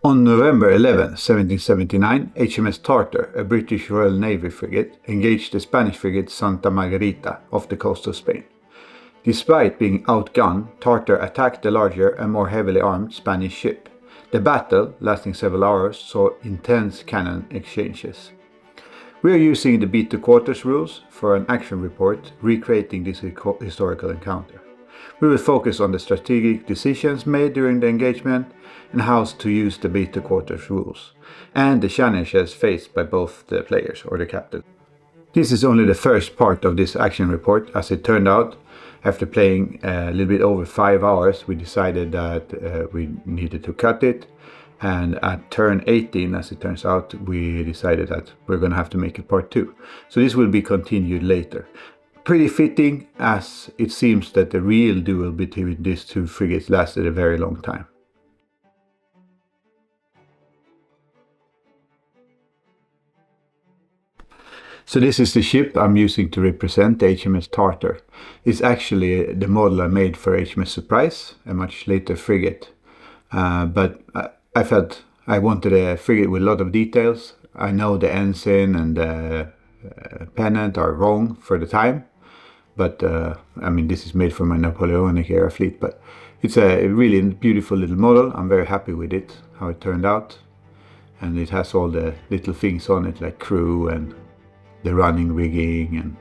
On November 11, 1779, HMS Tartar, a British Royal Navy frigate, engaged the Spanish frigate Santa Margarita off the coast of Spain. Despite being outgunned, Tartar attacked the larger and more heavily armed Spanish ship. The battle, lasting several hours, saw intense cannon exchanges. We are using the beat to quarters rules for an action report recreating this historical encounter. We will focus on the strategic decisions made during the engagement and how to use the beat to quarters rules, and the challenges faced by both the players or the captain. This is only the first part of this action report. As it turned out, after playing a little bit over 5 hours, we decided that we needed to cut it. And at turn 18, as it turns out, we decided that we're going to have to make a part 2. So this will be continued later. Pretty fitting, as it seems that the real duel between these two frigates lasted a very long time. So this is the ship I'm using to represent the HMS Tartar. It's actually the model I made for HMS Surprise, a much later frigate. But I felt I wanted a frigate with a lot of details. I know the ensign and the pennant are wrong for the time. But I mean, this is made for my Napoleonic era fleet. But it's a really beautiful little model. I'm very happy with it, how it turned out. And it has all the little things on it, like crew and the running rigging and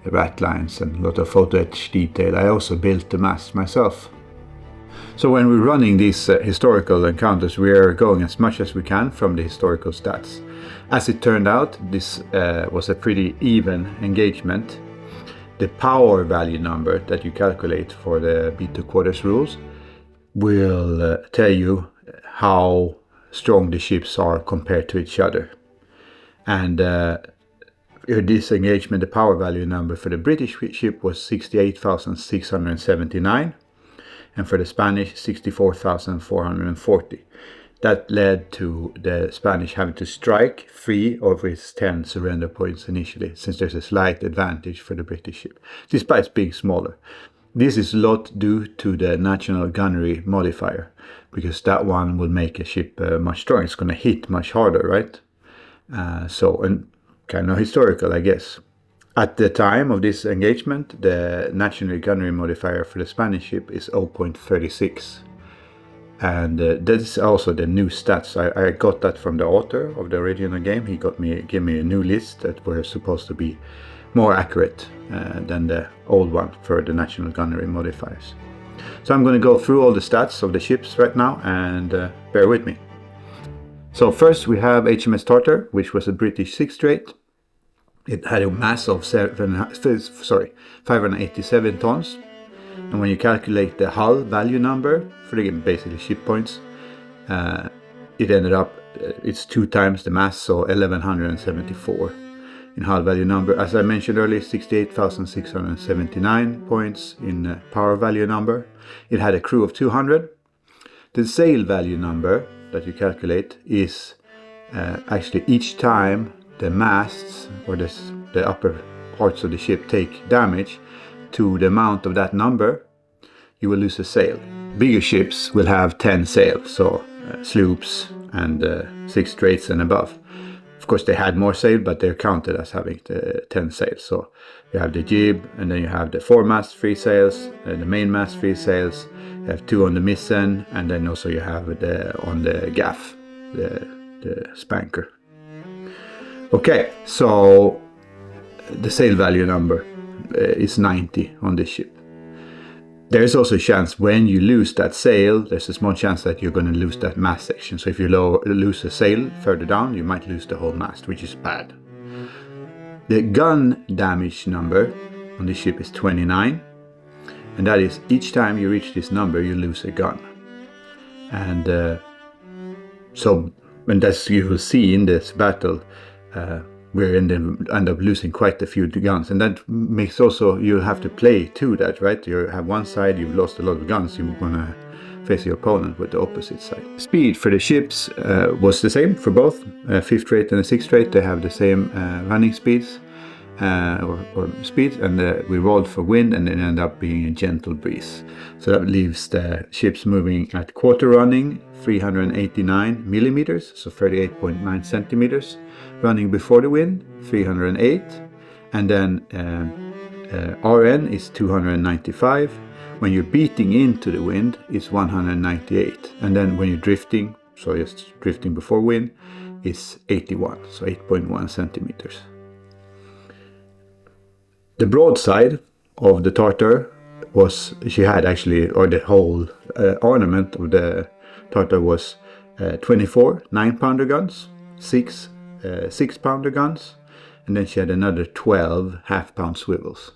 the ratlines and a lot of photo etch detail. I also built the mast myself. So when we're running these historical encounters, we are going as much as we can from the historical stats. As it turned out, this was a pretty even engagement. The power value number that you calculate for the beat to quarters rules will tell you how strong the ships are compared to each other. And this engagement, the power value number for the British ship was 68,679, and for the Spanish 64,440. That led to the Spanish having to strike 3 of its 10 surrender points initially, since there's a slight advantage for the British ship, despite being smaller. This is a lot due to the national gunnery modifier, because that one will make a ship much stronger. It's going to hit much harder, right? And kind of historical, I guess. At the time of this engagement, the national gunnery modifier for the Spanish ship is 0.36. And that's also the new stats. I got that from the author of the original game. He gave me a new list that were supposed to be more accurate than the old one for the national gunnery modifiers. So I'm going to go through all the stats of the ships right now, and bear with me. So first we have HMS Tartar, which was a British sixth rate. It had a mass of 587 tons. And when you calculate the hull value number for the basically ship points, it ended up, it's 2 times the mass, so 1174 in hull value number. As I mentioned earlier, 68,679 points in power value number. It had a crew of 200. The sail value number that you calculate is actually each time the masts or the upper parts of the ship take damage to the amount of that number, you will lose a sail. Bigger ships will have 10 sails, so sloops and 6 straights and above. Of course, they had more sail, but they're counted as having 10 sails. So you have the jib, and then you have the foremast 3 sails, the mainmast 3 sails. You have 2 on the mizzen, and then also you have on the gaff, the spanker. Okay, so the sail value number is 90 on this ship. There is also a chance when you lose that sail, there's a small chance that you're going to lose that mast section. So if you lose a sail further down, you might lose the whole mast, which is bad. The gun damage number on this ship is 29. And that is, each time you reach this number, you lose a gun. And as you will see in this battle, we end up losing quite a few guns, and that makes also you have to play to that, right? You have one side, you've lost a lot of guns, you want to face your opponent with the opposite side. Speed for the ships was the same for both 5th rate and the 6th rate. They have the same running speeds, or speed, and we rolled for wind, and it ended up being a gentle breeze. So that leaves the ships moving at quarter running, 389 millimeters, so 38.9 centimeters. Running before the wind, 308, and then RN is 295. When you're beating into the wind, it's 198, and then when you're drifting, so just drifting before wind, is 81, so 8.1 centimeters. The broadside of the Tartar was, she had actually, or the whole ornament of the Tartar was 24 9-pounder guns, 6 6-pounder guns, and then she had another 12 half-pound swivels.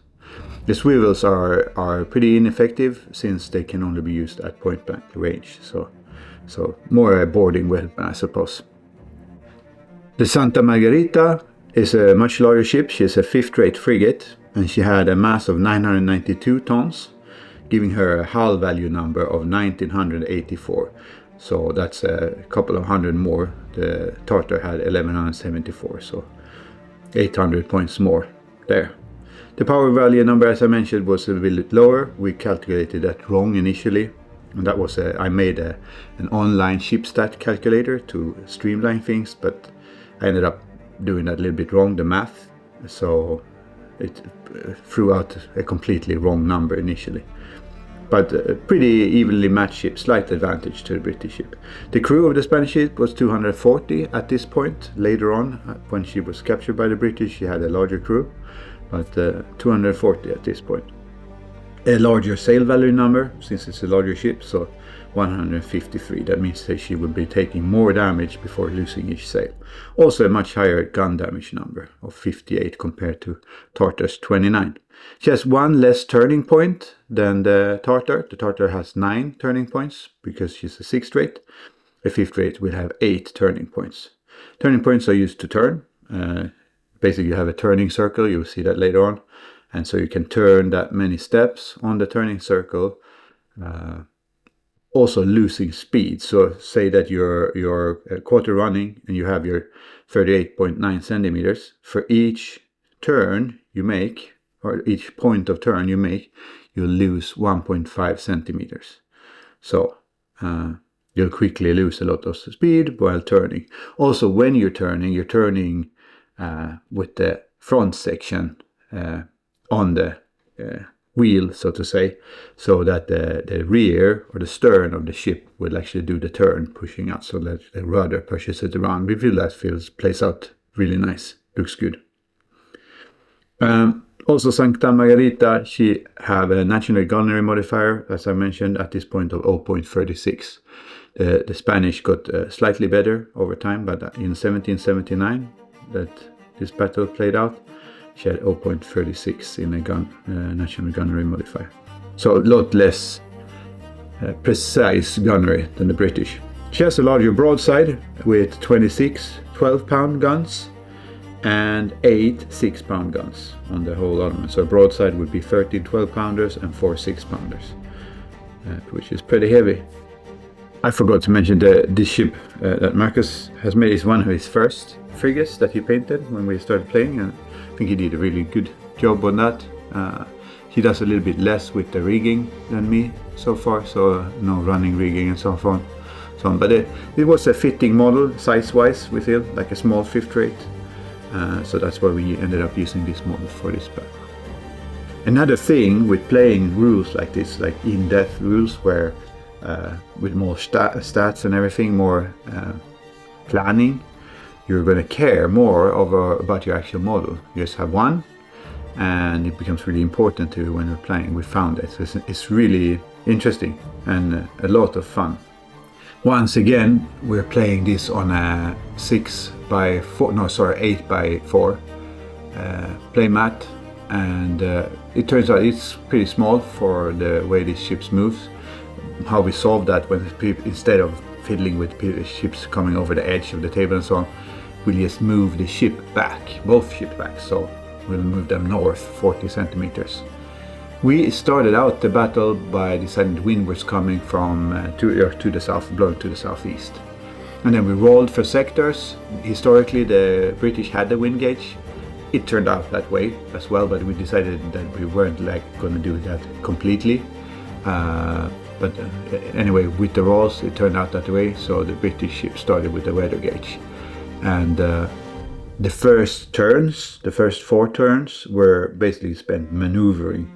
The swivels are pretty ineffective since they can only be used at point-blank range, so more a boarding weapon, I suppose. The Santa Margarita is a much larger ship. She is a 5th-rate frigate, and she had a mass of 992 tons, giving her a hull value number of 1984. So that's a couple of hundred more. The Tartar had 1174, so 800 points more there. The power value number, as I mentioned, was a bit lower. We calculated that wrong initially, and that was I made an online ship stat calculator to streamline things, but I ended up doing that a little bit wrong, the math, so it threw out a completely wrong number initially. But a pretty evenly matched ship, slight advantage to the British ship. The crew of the Spanish ship was 240 at this point. Later on, when she was captured by the British, she had a larger crew, but 240 at this point. A larger sail value number, since it's a larger ship, so 153. That means that she would be taking more damage before losing each sail. Also a much higher gun damage number of 58 compared to Tartar's 29. She has one less turning point than the Tartar. The Tartar has 9 turning points because she's a 6th-rate. A 5th-rate will have 8 turning points. Turning points are used to turn. Basically you have a turning circle, you'll see that later on. And so you can turn that many steps on the turning circle, also losing speed. So say that you're quarter running and you have your 38.9 centimeters. For each turn you make, or each point of turn you make, you'll lose 1.5 centimeters. So you'll quickly lose a lot of speed while turning. Also, when you're turning with the front section on the wheel, so to say, so that the rear or the stern of the ship will actually do the turn, pushing out so that the rudder pushes it around. We feel that plays out really nice, looks good. Also, Santa Margarita, she have a national gunnery modifier, as I mentioned, at this point of 0.36. The Spanish got slightly better over time, but in 1779, that this battle played out, she had 0.36 in a national gunnery modifier. So a lot less precise gunnery than the British. She has a larger broadside with 26 12-pound guns and 8 6-pound guns on the whole armament. So a broadside would be 13 12-pounders and 4 6-pounders, which is pretty heavy. I forgot to mention this ship that Marcus has made is one of his first frigates that he painted when we started playing, and I think he did a really good job on that. He does a little bit less with the rigging than me so far, so no running rigging and so on. But it was a fitting model size-wise, we feel, like a small 5th-rate. So that's why we ended up using this model for this battle. Another thing with playing rules like this, like in-depth rules where with more stats and everything, more planning, you're going to care more about your actual model. You just have one, and it becomes really important to you when you're playing. We found it. So it's really interesting and a lot of fun. Once again, we're playing this on a 8x4 play mat, and it turns out it's pretty small for the way these ships moves. How we solved that, when instead of fiddling with ships coming over the edge of the table and so on, we'll just move the ship back, both ships back, so we'll move them north 40 centimeters. We started out the battle by deciding the wind was coming from to the south, blowing to the southeast. And then we rolled for sectors. Historically, the British had the wind gauge, it turned out that way as well, but we decided that we weren't like going to do that completely. But anyway, with the Royals, it turned out that way. So the British ship started with the weather gauge, and the first 4 turns were basically spent maneuvering,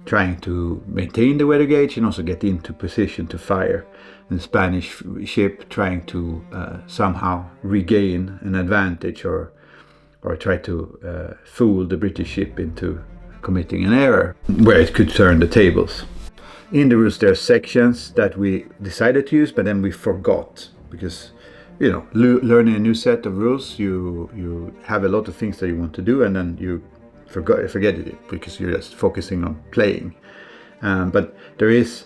trying to maintain the weather gauge and also get into position to fire. And the Spanish ship trying to somehow regain an advantage or try to fool the British ship into committing an error where it could turn the tables. In the rules there are sections that we decided to use, but then we forgot, because learning a new set of rules, you have a lot of things that you want to do, and then you forget it because you're just focusing on playing. But there is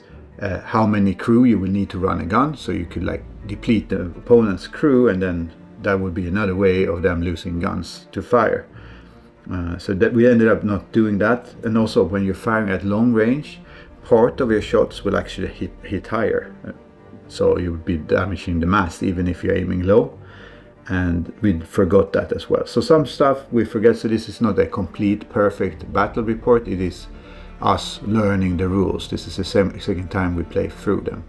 how many crew you will need to run a gun, so you could like deplete the opponent's crew, and then that would be another way of them losing guns to fire. So that we ended up not doing that. And also, when you're firing at long range, part of your shots will actually hit higher, so you would be damaging the mast even if you're aiming low, and we forgot that as well. So some stuff we forget, so this is not a complete perfect battle report, it is us learning the rules. This is the second time we play through them.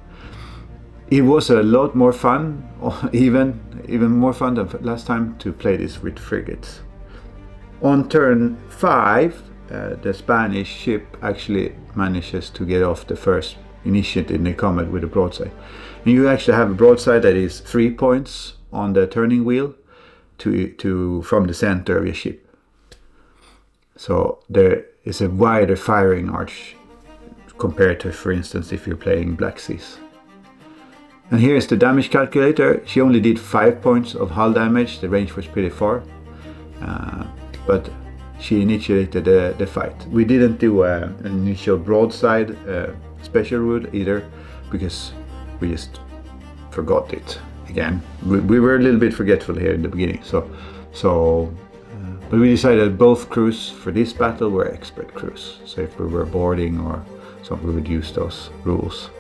It was a lot more fun, even more fun than last time, to play this with frigates. On turn 5, the Spanish ship actually manages to get off the first initiative in the combat with a broadside. And you actually have a broadside that is 3 points on the turning wheel from the center of your ship. So there is a wider firing arch compared to, for instance, if you're playing Black Seas. And here is the damage calculator. She only did 5 points of hull damage. The range was pretty far, but she initiated the fight. We didn't do an initial broadside special rule either, because we just forgot it again. We were a little bit forgetful here in the beginning. But we decided both crews for this battle were expert crews. So if we were boarding or something, we would use those rules.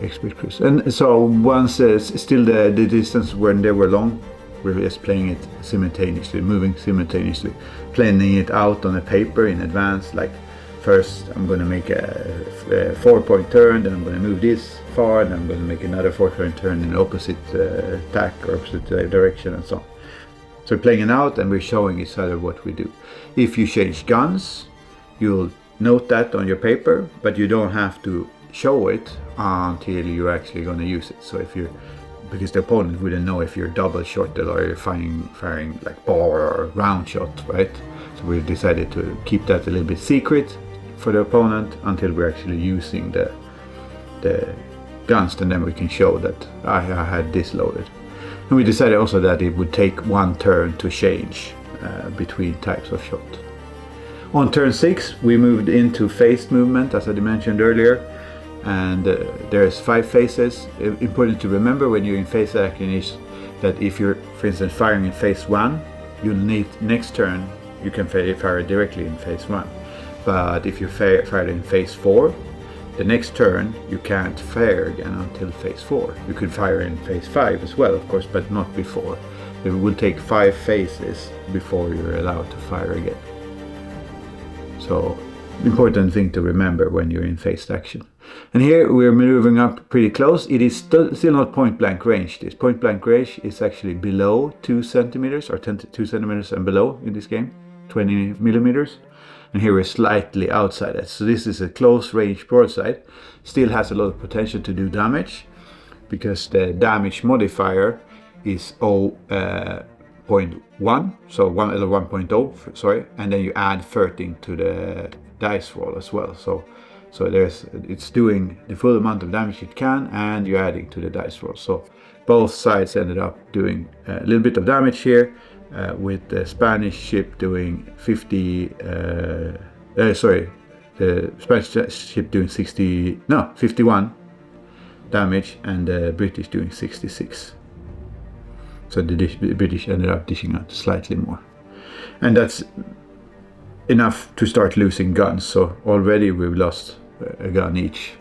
Expert crews. And so once still the distance when they were long, we were just playing it simultaneously, moving simultaneously, planning it out on a paper in advance. Like, first I'm going to make a 4-point turn, then I'm going to move this far, then I'm going to make another 4-point turn in the opposite tack or opposite direction, and so on. So we're playing it out, and we're showing each other what we do. If you change guns, you'll note that on your paper, but you don't have to show it until you're actually going to use it. So because the opponent wouldn't know if you're double shotted or you're firing like bore or round shot, right? So we've decided to keep that a little bit secret for the opponent until we're actually using the guns, and then we can show that I had this loaded. And we decided also that it would take 1 turn to change between types of shot. On turn 6, we moved into phased movement, as I mentioned earlier. And there's 5 phases. Important to remember when you're in phase action is that if you're, for instance, firing in phase 1, you'll need next turn you can fire directly in phase 1. But if you fire in phase 4, the next turn you can't fire again until phase 4. You could fire in phase 5 as well, of course, but not before. It will take 5 phases before you're allowed to fire again. So, important thing to remember when you're in phased action. And here we're maneuvering up pretty close. It is still not point blank range. This point blank range is actually below 2 centimeters or 2 centimeters and below in this game, 20 millimeters. And here we're slightly outside it. So this is a close range broadside. Still has a lot of potential to do damage because the damage modifier is 0.1, so 1.0, sorry, and then you add 13 to the dice roll as well. So it's doing the full amount of damage it can, and you're adding to the dice roll. So both sides ended up doing a little bit of damage here, with the Spanish ship doing 51 damage, and the British doing 66. So the British ended up dishing out slightly more, and that's enough to start losing guns. So already we've lost a gun each.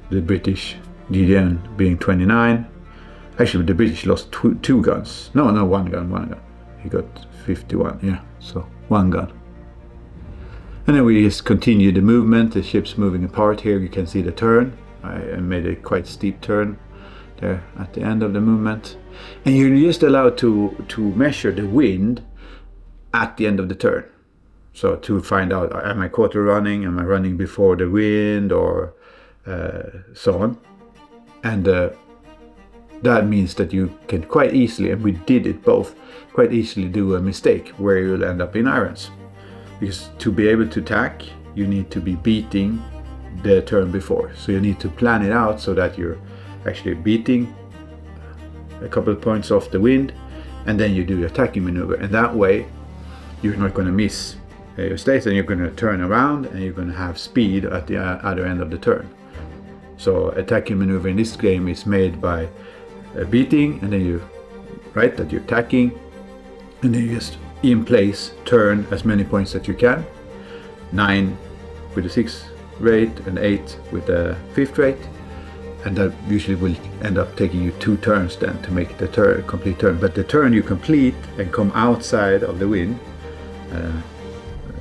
The British GDN being 29. Actually, the British lost two guns. No, one gun. he got 51, yeah, so 1 gun. And then we just continue the movement, the ship's moving apart. Here you can see the turn. I made a quite steep turn there at the end of the movement. And you're just allowed to measure the wind at the end of the turn. So to find out, am I quarter running, am I running before the wind, or so on. And that means that you can quite easily, and we did it both, quite easily do a mistake where you'll end up in irons. Because to be able to tack, you need to be beating the turn before. So you need to plan it out so that you're actually beating a couple of points off the wind, and then you do your tacking maneuver. And that way, you're not going to miss your states, and you're going to turn around, and you're going to have speed at the other end of the turn. So a tacking maneuver in this game is made by beating, and then you, right, that you're tacking, and then you just in place turn as many points that you can. 9 with the 6th rate and 8 with the 5th rate, and that usually will end up taking you 2 turns then to make the complete turn. But the turn you complete and come outside of the wind,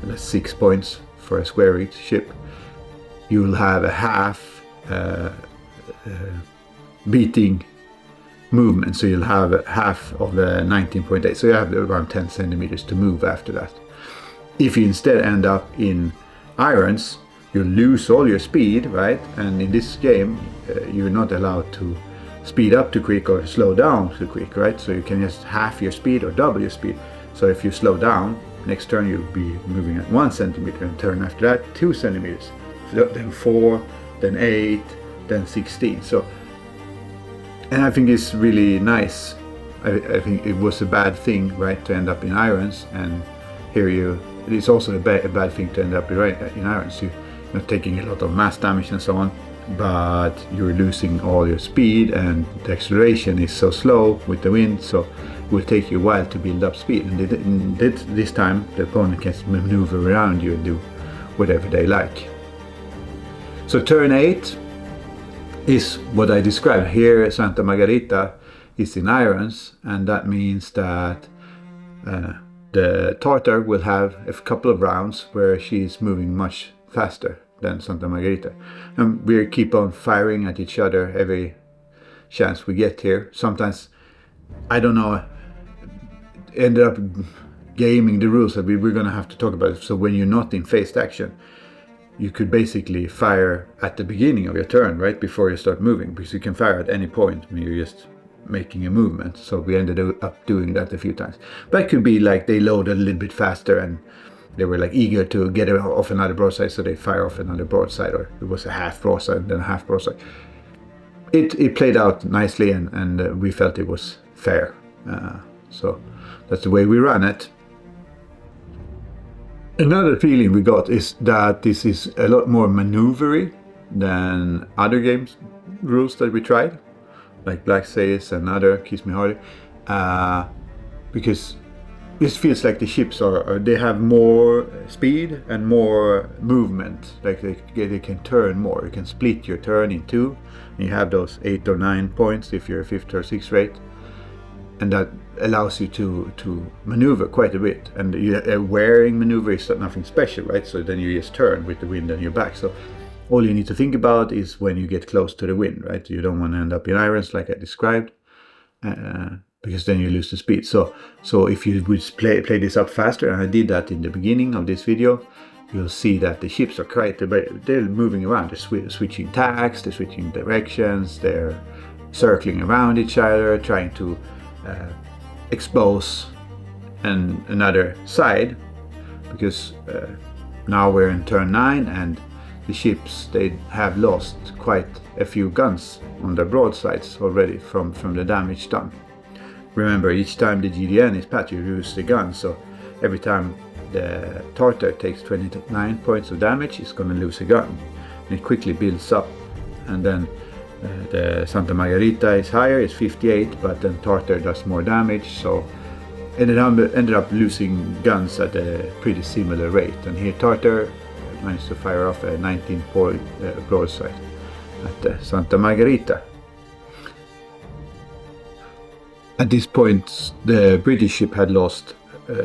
that's 6 points for a square reach ship, you will have a half beating movement, so you'll have half of the 19.8, so you have around 10 centimeters to move after that. If you instead end up in irons, you lose all your speed, right? And in this game, you're not allowed to speed up too quick or slow down too quick, right? So you can just half your speed or double your speed. So if you slow down, next turn you'll be moving at 1 centimeter, and turn after that 2 centimeters, then 4, then 8, then 16. So, and I think it's really nice. I think it was a bad thing, right, to end up in irons, and here it is also a bad thing to end up in irons. You're not taking a lot of mass damage and so on, but you're losing all your speed, and the acceleration is so slow with the wind, so it will take you a while to build up speed. And this time the opponent can maneuver around you and do whatever they like. So turn 8 is what I described here. Santa Margarita is in irons, and that means that the Tartar will have a couple of rounds where she's moving much faster than Santa Margarita, and we keep on firing at each other every chance we get here. Sometimes, I don't know, ended up gaming the rules that we're going to have to talk about. So when you're not in phased action, you could basically fire at the beginning of your turn, right before you start moving, because you can fire at any point when you're just making a movement. So we ended up doing that a few times. But it could be like they loaded a little bit faster and they were like eager to get off another broadside, so they fire off another broadside, or it was a half broadside and then a half broadside. It played out nicely, and we felt it was fair. So that's the way we run it. Another feeling we got is that this is a lot more maneuvery than other games rules that we tried, like Black Sails and other Kiss Me Harder, because this feels like the ships they have more speed and more movement. Like they can turn more. You can split your turn in 2, and you have those 8 or 9 points if you're a 5th or 6th rate, and that allows you to maneuver quite a bit. And a wearing maneuver is nothing special, right? So then you just turn with the wind on your back. So all you need to think about is when you get close to the wind, right? You don't want to end up in irons like I described, because then you lose the speed. So if you would play this up faster, and I did that in the beginning of this video, you'll see that the ships are they're moving around. They're switching tacks, they're switching directions, they're circling around each other, trying to expose another side, because now we're in turn 9, and the ships, they have lost quite a few guns on their broadsides already from the damage done. Remember, each time the GDN is patched, you lose the gun, so every time the Tartar takes 29 points of damage, it's going to lose a gun, and it quickly builds up. And then the Santa Margarita is higher, it's 58, but then Tartar does more damage, so ended up losing guns at a pretty similar rate. And here Tartar managed to fire off a 19-point broadside at Santa Margarita. At this point, the British ship had lost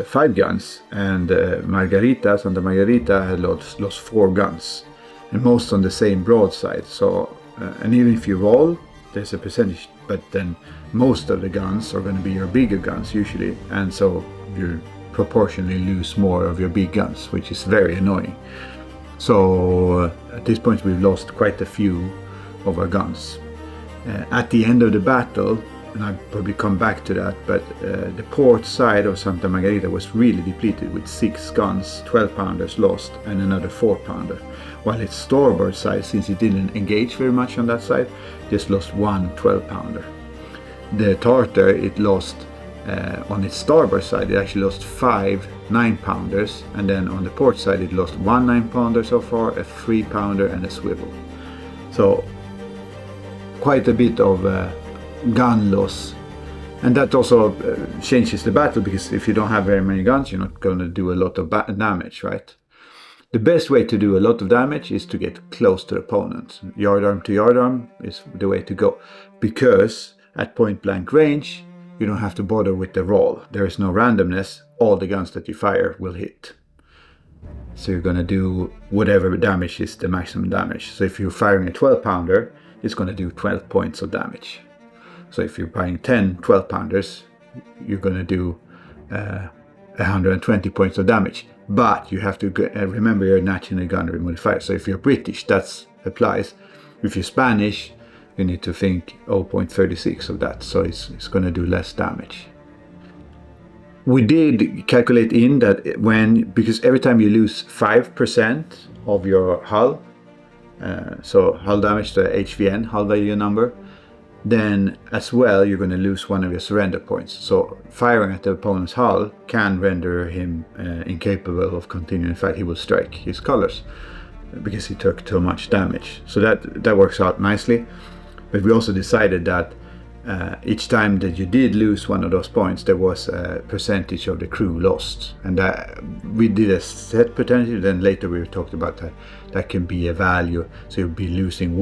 5 guns, and Santa Margarita had lost 4 guns, and most on the same broadside. So, and even if you roll, there's a percentage, but then most of the guns are going to be your bigger guns usually, and so you proportionally lose more of your big guns, which is very annoying. So at this point, we've lost quite a few of our guns. At the end of the battle, and I'll probably come back to that, but the port side of Santa Margarita was really depleted with 6 guns, 12-pounders lost, and another 4-pounder. While its starboard side, since it didn't engage very much on that side, just lost 1 12-pounder. The Tartar, it lost, on its starboard side, it actually lost 5 9-pounders, and then on the port side, it lost 1 9-pounder so far, a 3-pounder, and a swivel. So quite a bit of gun loss, and that also changes the battle, because if you don't have very many guns, you're not going to do a lot of damage, right? The best way to do a lot of damage is to get close to the opponent. Yardarm to yardarm is the way to go, because at point blank range you don't have to bother with the roll. There is no randomness. All the guns that you fire will hit. So you're going to do whatever damage is the maximum damage. So if you're firing a 12-pounder, it's going to do 12 points of damage. So if you're buying 10 12-pounders, you're going to do 120 points of damage. But you have to remember your national gunnery modifier. So if you're British, that applies. If you're Spanish, you need to think 0.36 of that. So it's going to do less damage. We did calculate in that because every time you lose 5% of your hull, so hull damage to HVN, hull value number, then as well you're going to lose one of your surrender points. So firing at the opponent's hull can render him incapable of continuing fight. He will strike his colors because he took too much damage. So that works out nicely. But we also decided that each time that you did lose one of those points, there was a percentage of the crew lost, and that we did a set percentage. Then later we talked about that can be a value, so you'll be losing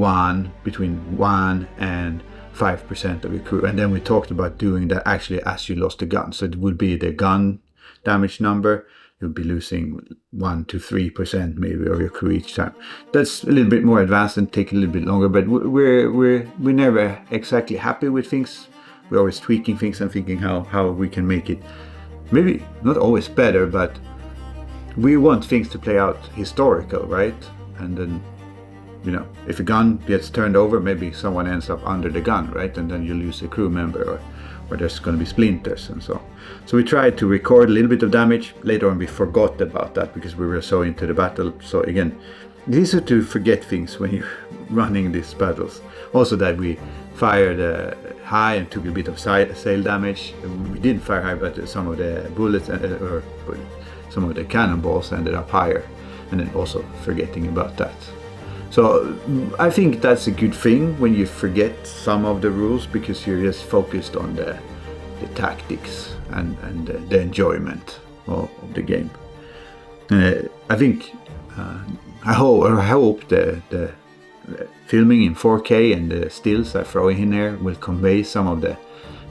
between 1 and 5% of your crew. And then we talked about doing that actually as you lost the gun. So it would be the gun damage number. You'll be losing 1 to 3% maybe of your crew each time. That's a little bit more advanced and take a little bit longer, but we're never exactly happy with things. We're always tweaking things and thinking how we can make it maybe not always better, but we want things to play out historical, right? And then, if a gun gets turned over, maybe someone ends up under the gun, right? And then you lose a crew member, or there's going to be splinters and so on. So we tried to record a little bit of damage. Later on we forgot about that because we were so into the battle. So again, it's easier to forget things when you're running these battles. Also that we fired high and took a bit of sail damage. We didn't fire high, but some of the bullets or some of the cannonballs ended up higher. And then also forgetting about that. So I think that's a good thing when you forget some of the rules, because you're just focused on the tactics and the enjoyment of the game. I think, I hope the filming in 4K and the stills I throw in there will convey some of the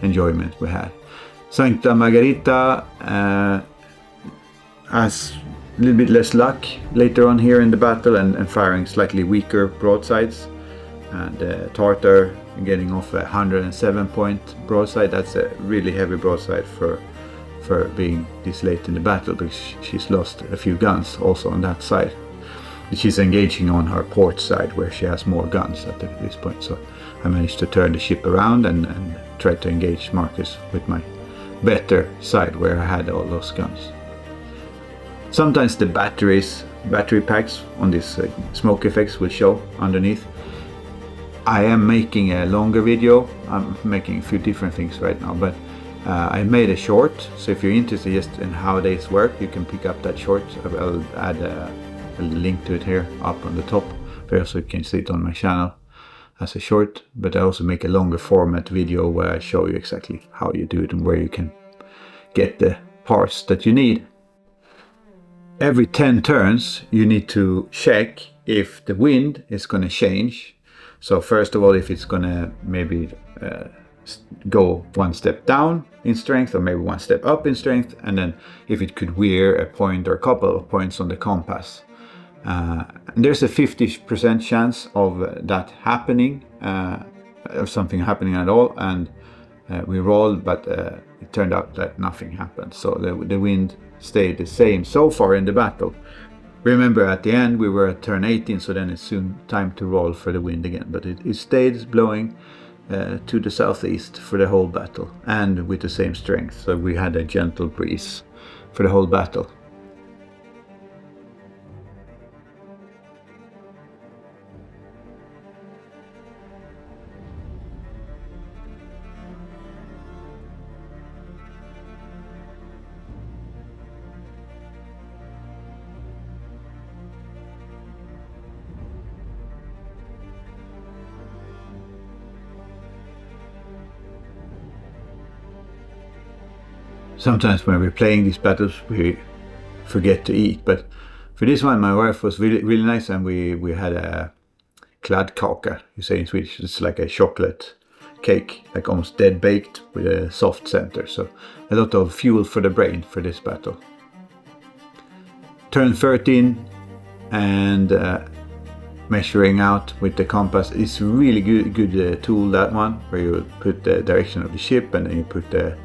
enjoyment we had. Santa Margarita has a little bit less luck later on here in the battle and firing slightly weaker broadsides. And Tartar getting off a 107-point broadside. That's a really heavy broadside for being this late in the battle, because she's lost a few guns also on that side. She's engaging on her port side where she has more guns at this point. So I managed to turn the ship around and try to engage Marcus with my better side where I had all those guns. Sometimes the battery packs on these smoke effects will show underneath. I am making a longer video. I'm making a few different things right now, but I made a short. So if you're interested just in how these work, you can pick up that short. I'll add a link to it here up on the top, but also you can see it on my channel as a short. But I also make a longer format video where I show you exactly how you do it and where you can get the parts that you need. Every 10 turns you need to check if the wind is going to change. So first of all, if it's going to maybe go one step down in strength or maybe one step up in strength, and then if it could wear a point or a couple of points on the compass. And there's a 50% chance of that happening, of something happening at all, and we rolled, but it turned out that nothing happened. So the wind stayed the same so far in the battle. Remember, at the end we were at turn 18, so then it's soon time to roll for the wind again, but it stayed blowing to the southeast for the whole battle, and with the same strength, so we had a gentle breeze for the whole battle. Sometimes when we're playing these battles we forget to eat, but for this one my wife was really nice, and we had a kladdkaka, you say in Swedish. It's like a chocolate cake, like almost dead baked with a soft center, so a lot of fuel for the brain for this battle. Turn 13, and measuring out with the compass is really good tool, that one, where you put the direction of the ship and then you put the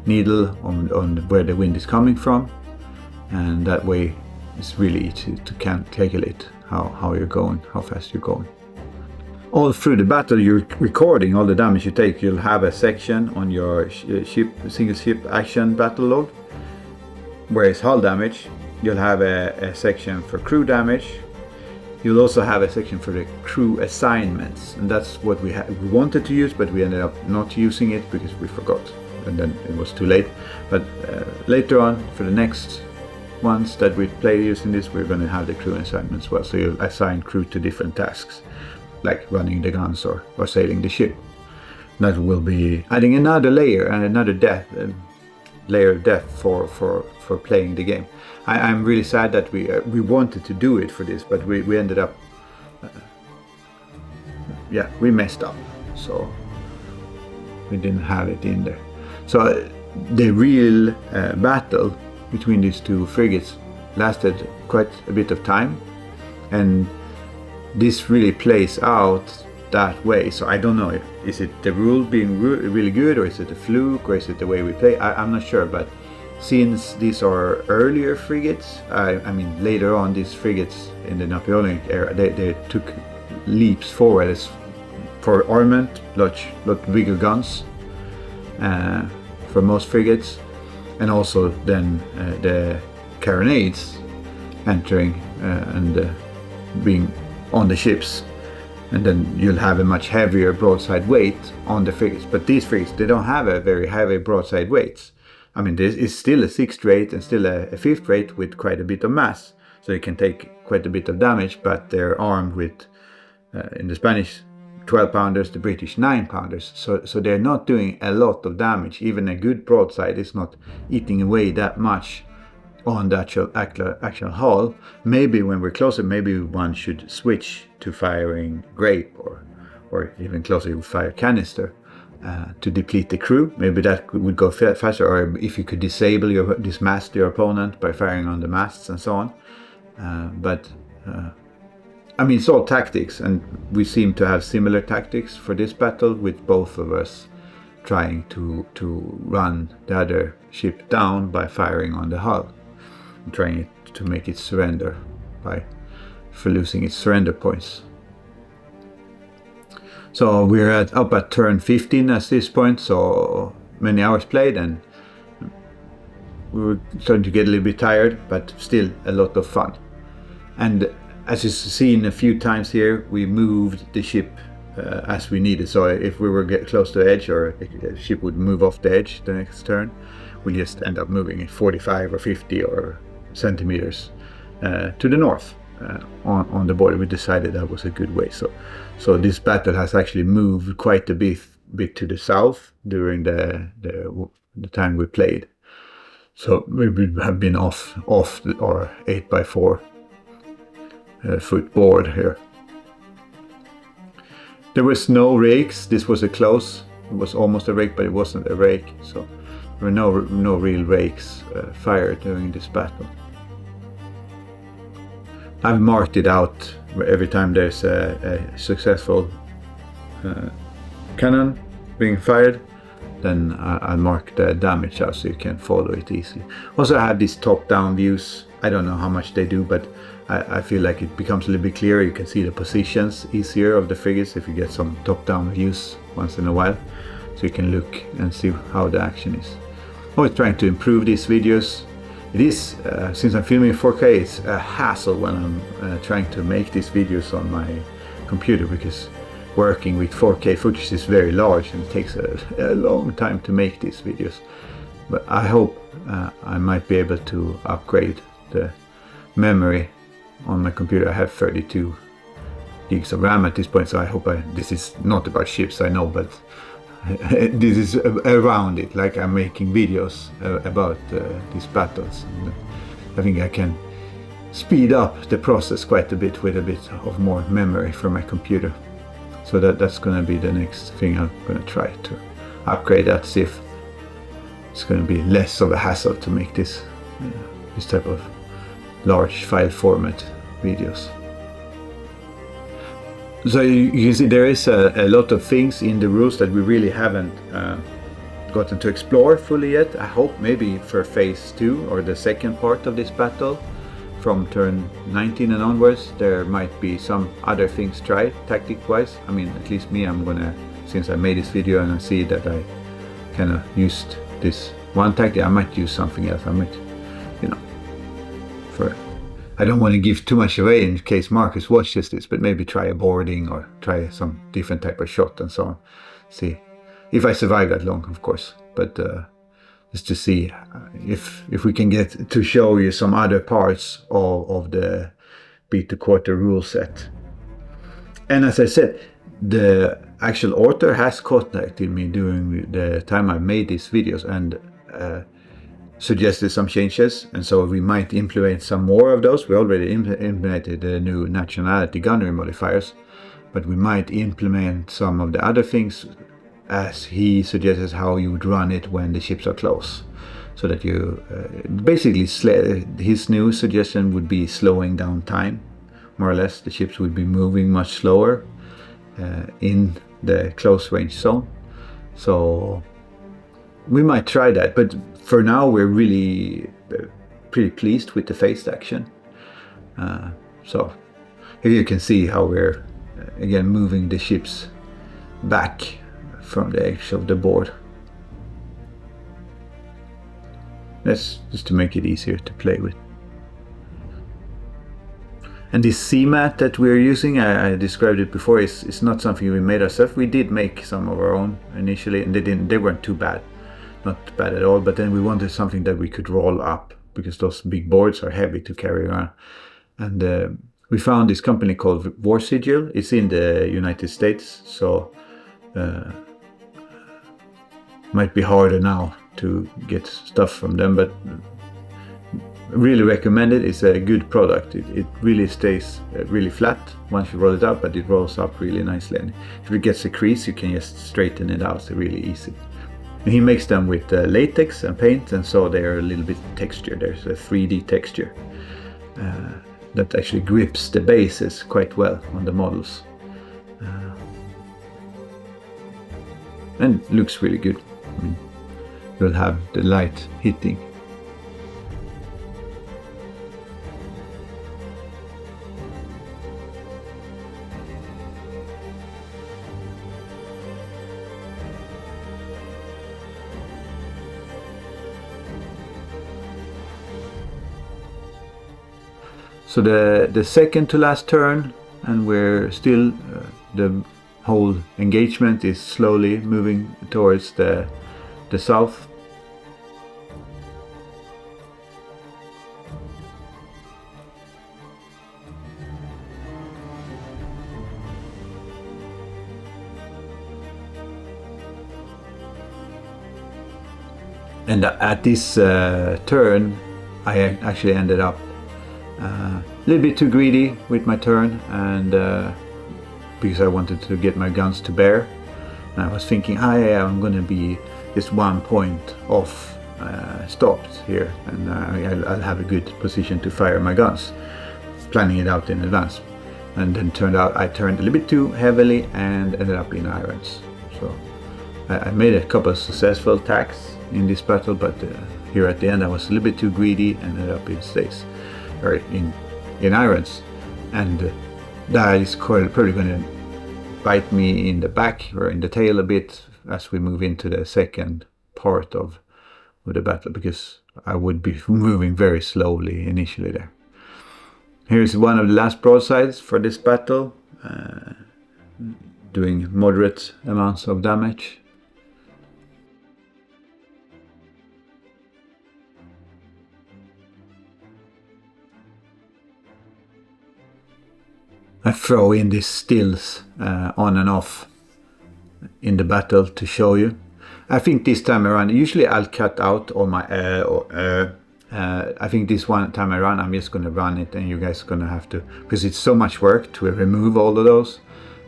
needle on where the wind is coming from, and that way it's really easy to calculate how you're going, how fast you're going. All through the battle you're recording all the damage you take. You'll have a section on your single ship action battle log where it's hull damage. You'll have a section for crew damage. You'll also have a section for the crew assignments, and that's what we wanted to use, but we ended up not using it because we forgot, and then it was too late. But later on, for the next ones that we play using this, we're going to have the crew assignments as well. So you'll assign crew to different tasks, like running the guns or sailing the ship. That will be adding another layer and another layer of depth for playing the game. I'm really sad that we wanted to do it for this, but we ended up, we messed up, so we didn't have it in there. So the real battle between these two frigates lasted quite a bit of time, and this really plays out that way. So I don't know, is it the rule being really good, or is it a fluke, or is it the way we play? I'm not sure, but since these are earlier frigates, I mean later on, these frigates in the Napoleonic era, they took leaps forward for armament, lot bigger guns for most frigates, and also then the carronades entering and being on the ships, and then you'll have a much heavier broadside weight on the frigates. But these frigates, they don't have a very heavy broadside weights. I mean, this is still a 6th rate and still a 5th rate with quite a bit of mass, so you can take quite a bit of damage, but they're armed with, in the Spanish, 12-pounders, the British 9-pounders, so they're not doing a lot of damage. Even a good broadside is not eating away that much on the actual hull. Maybe when we're closer, maybe one should switch to firing grape, or even closer, you fire canister to deplete the crew. Maybe that would go faster, or if you could dismast your opponent by firing on the masts and so on. But I mean, it's all tactics, and we seem to have similar tactics for this battle, with both of us trying to run the other ship down by firing on the hull, and trying to make it surrender for losing its surrender points. So we're up at turn 15 at this point, so many hours played, and we were starting to get a little bit tired, but still a lot of fun. And as you've seen a few times here, we moved the ship as we needed. So if we were close to the edge, or a ship would move off the edge the next turn, we just end up moving it 45 or 50 or centimeters to the north on the border. We decided that was a good way. So this battle has actually moved quite a bit to the south during the time we played. So we have been off our 8x4 foot board here. There was no rakes. This was a close It was almost a rake, but it wasn't a rake, so there were no real rakes fired during this battle. I've marked it out every time there's a successful cannon being fired. Then I'll mark the damage out so you can follow it easily. Also, I have these top-down views. I don't know how much they do, but I feel like it becomes a little bit clearer. You can see the positions easier of the frigates if you get some top-down views once in a while. So you can look and see how the action is. Always trying to improve these videos. It is, since I'm filming in 4K, it's a hassle when I'm trying to make these videos on my computer, because working with 4K footage is very large and it takes a long time to make these videos. But I hope I might be able to upgrade the memory on my computer. I have 32 gigs of RAM at this point, so I hope this is not about ships, I know, but this is around it, like I'm making videos about these battles. And I think I can speed up the process quite a bit with a bit of more memory from my computer. So that's going to be the next thing I'm going to try to upgrade that, see if it's going to be less of a hassle to make this type of large file format videos. So you can see there is a lot of things in the rules that we really haven't gotten to explore fully yet. I hope maybe for phase 2 or the second part of this battle, from turn 19 and onwards, there might be some other things tried tactic wise. I mean, at least me, I'm gonna, since I made this video and I see that I kind of used this one tactic, I might use something else. I might, you know, I don't want to give too much away in case Marcus watches this, but maybe try a boarding or try some different type of shot and so on. See if I survive that long, of course, but just to see if we can get to show you some other parts of the beat the quarter rule set. And as I said, the actual author has contacted me during the time I made these videos and suggested some changes, and so we might implement some more of those. We already implemented the new nationality gunnery modifiers, but we might implement some of the other things as he suggests how you would run it when the ships are close. So that you basically, his new suggestion would be slowing down time, more or less. The ships would be moving much slower in the close range zone. So we might try that, but for now we're really pretty pleased with the phased action. So here you can see how we're again moving the ships back from the edge of the board. That's just to make it easier to play with. And this sea mat that we're using, I described it before, is not something we made ourselves. We did make some of our own initially, and they weren't too bad. Not bad at all, but then we wanted something that we could roll up, because those big boards are heavy to carry around. And we found this company called War Sigil. It's in the United States, so might be harder now to get stuff from them, but really recommend it. It's a good product. It really stays really flat once you roll it up, but it rolls up really nicely. And if it gets a crease, you can just straighten it out. It's really easy. And he makes them with latex and paint, and so they're a little bit textured. There's a 3D texture that actually grips the bases quite well on the models. And looks really good. I mean, you'll have the light hitting. So the second to last turn, and we're still, the whole engagement is slowly moving towards the south. And at this turn, I actually ended up a little bit too greedy with my turn, and because I wanted to get my guns to bear, And I was thinking, yeah, I'm going to be just 1 point off stopped here, and I'll have a good position to fire my guns, planning it out in advance. And then turned out I turned a little bit too heavily and ended up in irons. So I made a couple of successful attacks in this battle, but here at the end I was a little bit too greedy and ended up in stays, or in irons. And that is probably going to bite me in the back or in the tail a bit as we move into the second part of the battle, because I would be moving very slowly initially there. Here's one of the last broadsides for this battle, doing moderate amounts of damage. I throw in these stills on and off in the battle to show you. I think this time around, usually I'll cut out all my I think this one time around I'm just going to run it, and you guys are going to have to, because it's so much work to remove all of those.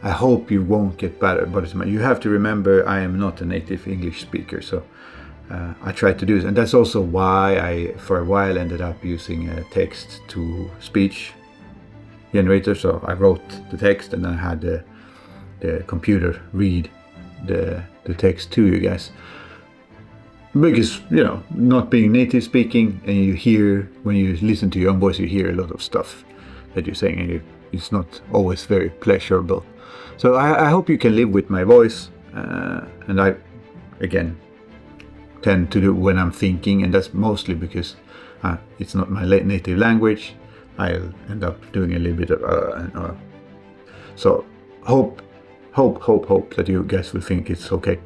I hope you won't get better, but you have to remember I am not a native English speaker, so I try to do this. And that's also why I for a while ended up using a text to speech generator. So I wrote the text and then I had the computer read the text to you guys, because not being native speaking, and you hear, when you listen to your own voice, you hear a lot of stuff that you're saying, and it's not always very pleasurable. So I hope you can live with my voice, and I again tend to do when I'm thinking, and that's mostly because it's not my native language. I'll end up doing a little bit of so hope that you guys will think it's okay.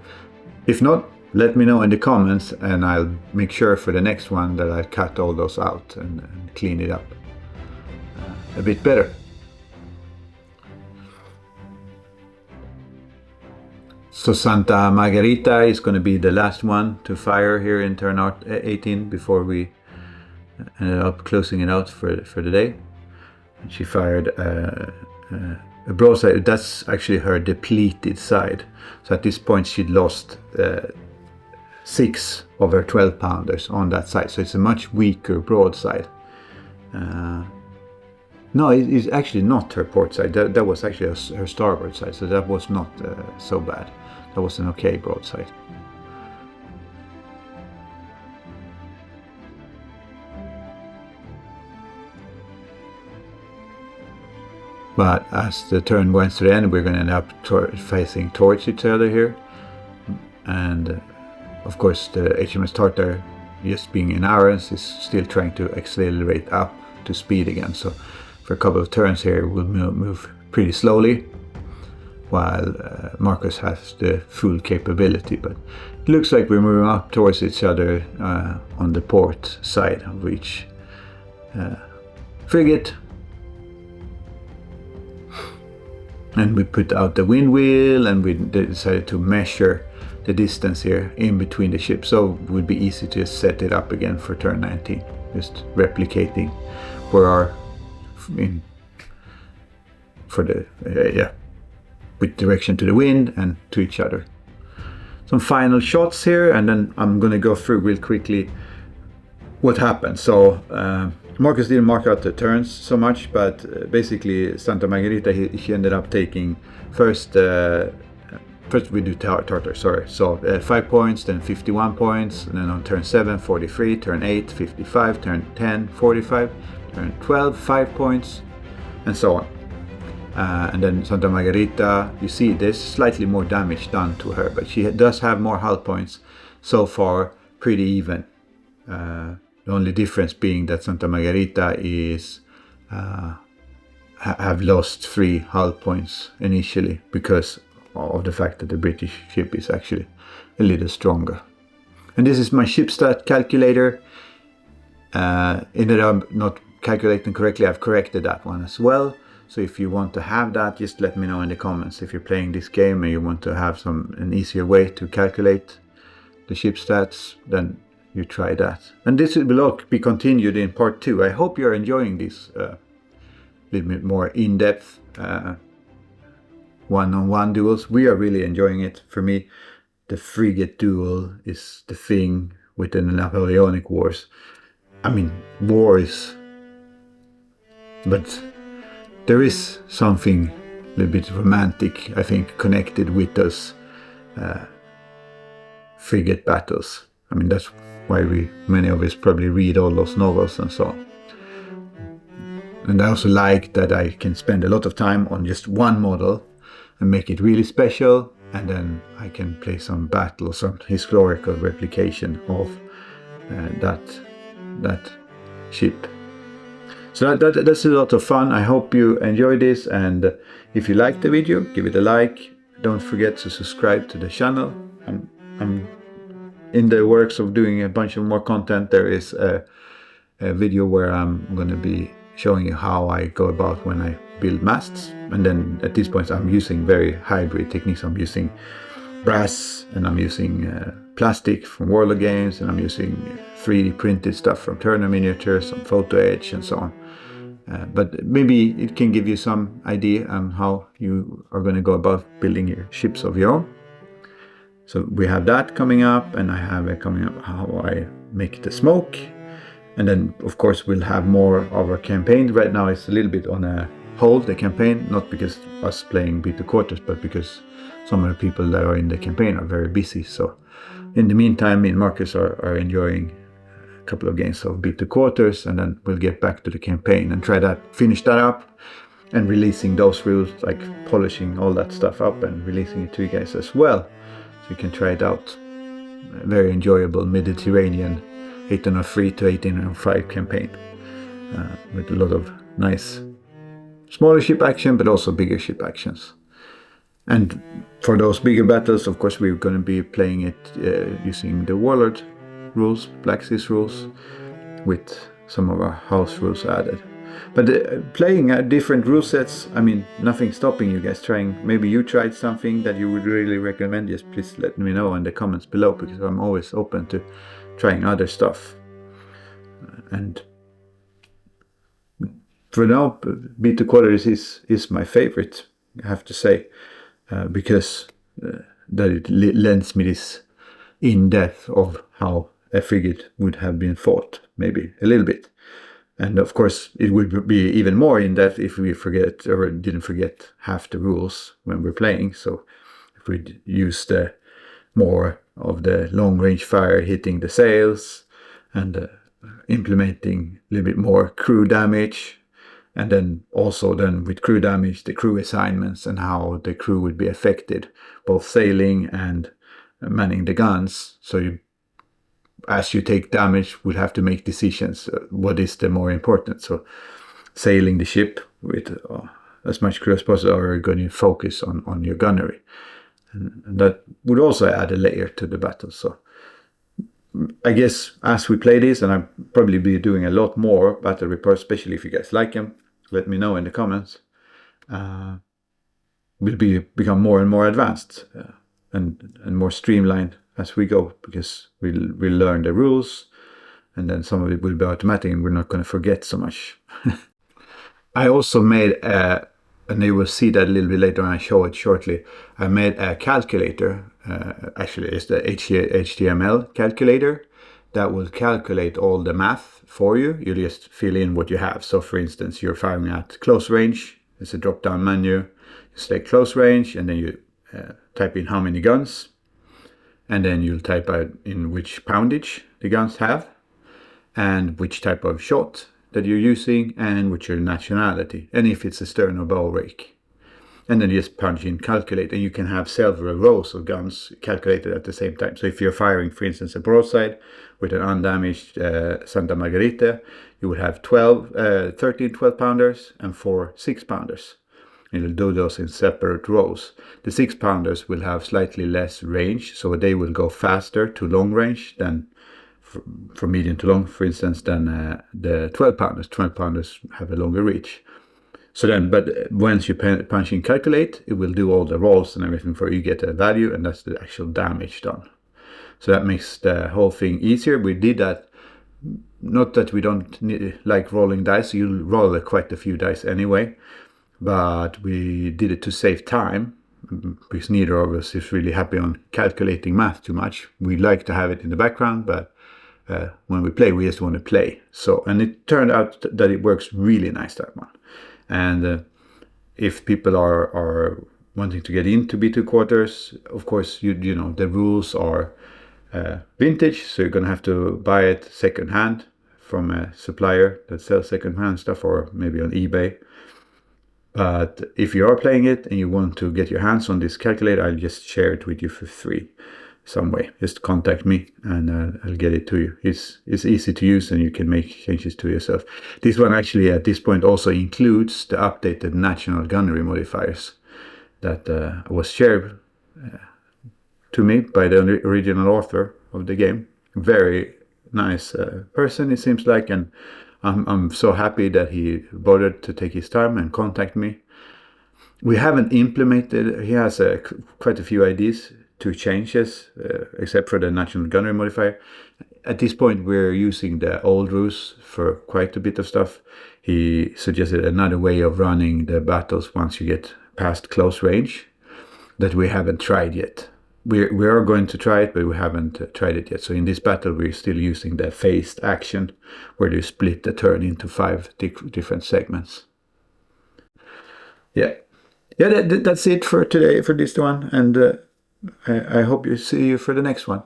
If not, let me know in the comments, and I'll make sure for the next one that I cut all those out and clean it up a bit better. So Santa Margarita is going to be the last one to fire here in turn 18 before we ended up closing it out for the day. And she fired a broadside. That's actually her depleted side. So at this point she'd lost 6 of her 12-pounders on that side. So it's a much weaker broadside. No, it's actually not her port side. That was actually her starboard side. So that was not so bad. That was an okay broadside. But as the turn went to the end, we're going to end up facing towards each other here. And of course the HMS Tartar, just being in irons, is still trying to accelerate up to speed again. So for a couple of turns here we'll move pretty slowly, while Marcus has the full capability. But it looks like we're moving up towards each other on the port side of each frigate. And we put out the wind wheel, and we decided to measure the distance here in between the ships, so it would be easy to set it up again for turn 19, just replicating where our with direction to the wind and to each other. Some final shots here, and then I'm going to go through real quickly what happened. So Marcus didn't mark out the turns so much, but basically Santa Margarita, she ended up taking first we do Tartar, sorry. So 5 points, then 51 points, and then on turn 7, 43, turn 8, 55, turn 10, 45, turn 12, 5 points, and so on. And then Santa Margarita, you see there's slightly more damage done to her, but she does have more hull points. So far, pretty even. The only difference being that Santa Margarita is have lost 3 hull points initially because of the fact that the British ship is actually a little stronger. And this is my ship stat calculator. Ended up not calculating correctly. I've corrected that one as well. So if you want to have that, just let me know in the comments. If you're playing this game and you want to have an easier way to calculate the ship stats, then you try that. And this will all be continued in part 2. I hope you're enjoying this little bit more in-depth one-on-one duels. We are really enjoying it. For me, the frigate duel is the thing within the Napoleonic Wars. I mean, war is... But there is something a little bit romantic, I think, connected with those frigate battles. I mean, that's why many of us probably read all those novels and so on. And I also like that I can spend a lot of time on just one model and make it really special, and then I can play some battle, some historical replication of that ship. So that's a lot of fun. I hope you enjoy this, and if you like the video, give it a like. Don't forget to subscribe to the channel. I'm in the works of doing a bunch of more content. There is a video where I'm going to be showing you how I go about when I build masts, and then at this point I'm using very hybrid techniques. I'm using brass, and I'm using plastic from wargames, and I'm using 3D printed stuff from Turner miniatures, some photo etch and so on. But maybe it can give you some idea on how you are going to go about building your ships of your own. So we have that coming up, and I have coming up how I make the smoke. And then, of course, we'll have more of our campaign. Right now it's a little bit on a hold, the campaign, not because us playing Beat the Quarters, but because some of the people that are in the campaign are very busy. So in the meantime, me and Marcus are enjoying a couple of games of Beat the Quarters, and then we'll get back to the campaign and try that, finish that up, and releasing those rules, like polishing all that stuff up and releasing it to you guys as well, so you can try it out. A very enjoyable Mediterranean 1803 to 1805 campaign with a lot of nice smaller ship action, but also bigger ship actions. And for those bigger battles, of course, we're going to be playing it using the Warlord rules, Black Seas rules, with some of our house rules added. But playing different rule sets, I mean, nothing stopping you guys trying. Maybe you tried something that you would really recommend. Just please let me know in the comments below, because I'm always open to trying other stuff. And for now, Beat the Quarters is my favorite, I have to say, because that it lends me this in-depth of how a frigate would have been fought, maybe a little bit. And of course, it would be even more in-depth if we forget or didn't forget half the rules when we're playing. So if we use the more of the long-range fire hitting the sails, and implementing a little bit more crew damage, and then also then with crew damage, the crew assignments and how the crew would be affected, both sailing and manning the guns. So you, as you take damage, would have to make decisions. What is the more important? So sailing the ship with as much crew as possible, or going to focus on your gunnery. And that would also add a layer to the battle. So I guess as we play this, and I'll probably be doing a lot more battle reports, especially if you guys like them, let me know in the comments. Will become more and more advanced and more streamlined as we go, because we'll learn the rules, and then some of it will be automatic, and we're not going to forget so much. I also made and you will see that a little bit later when I show it shortly. I made a calculator, actually it's the HTML calculator, that will calculate all the math for you. You just fill in what you have. So for instance, you're firing at close range, it's a drop down menu, you select close range, and then you type in how many guns, and then you'll type out in which poundage the guns have, and which type of shot that you're using, and which your nationality, and if it's a stern or bow rake. And then you just punch in calculate, and you can have several rows of guns calculated at the same time. So if you're firing, for instance, a broadside with an undamaged Santa Margarita, you would have 13 12-pounders and 4 6-pounders. And you'll do those in separate rows. The 6-pounders will have slightly less range, so they will go faster to long range than from medium to long, for instance, than the 12-pounders. 12-pounders have a longer reach. So then, but once you punch in calculate, it will do all the rolls and everything for you, get a value, and that's the actual damage done. So that makes the whole thing easier. We did that, not that we don't like rolling dice, you'll roll quite a few dice anyway, but we did it to save time, because neither of us is really happy on calculating math too much. We like to have it in the background, but when we play, we just want to play. So, and it turned out that it works really nice, that one. And if people are wanting to get into B2 quarters, of course, you know, the rules are vintage, so you're going to have to buy it second hand from a supplier that sells second hand stuff, or maybe on eBay. But if you are playing it and you want to get your hands on this calculator, I'll just share it with you for free some way. Just contact me and I'll get it to you. It's easy to use and you can make changes to yourself. This one actually at this point also includes the updated national gunnery modifiers that was shared to me by the original author of the game. Very nice person, it seems like, and I'm so happy that he bothered to take his time and contact me. We haven't implemented, he has quite a few ideas to changes, except for the national gunnery modifier. At this point, we're using the old rules for quite a bit of stuff. He suggested another way of running the battles once you get past close range that we haven't tried yet. We are going to try it, but we haven't tried it yet. So in this battle, we're still using the phased action, where you split the turn into 5 different segments. Yeah, that's it for today for this one, and I hope you see you for the next one.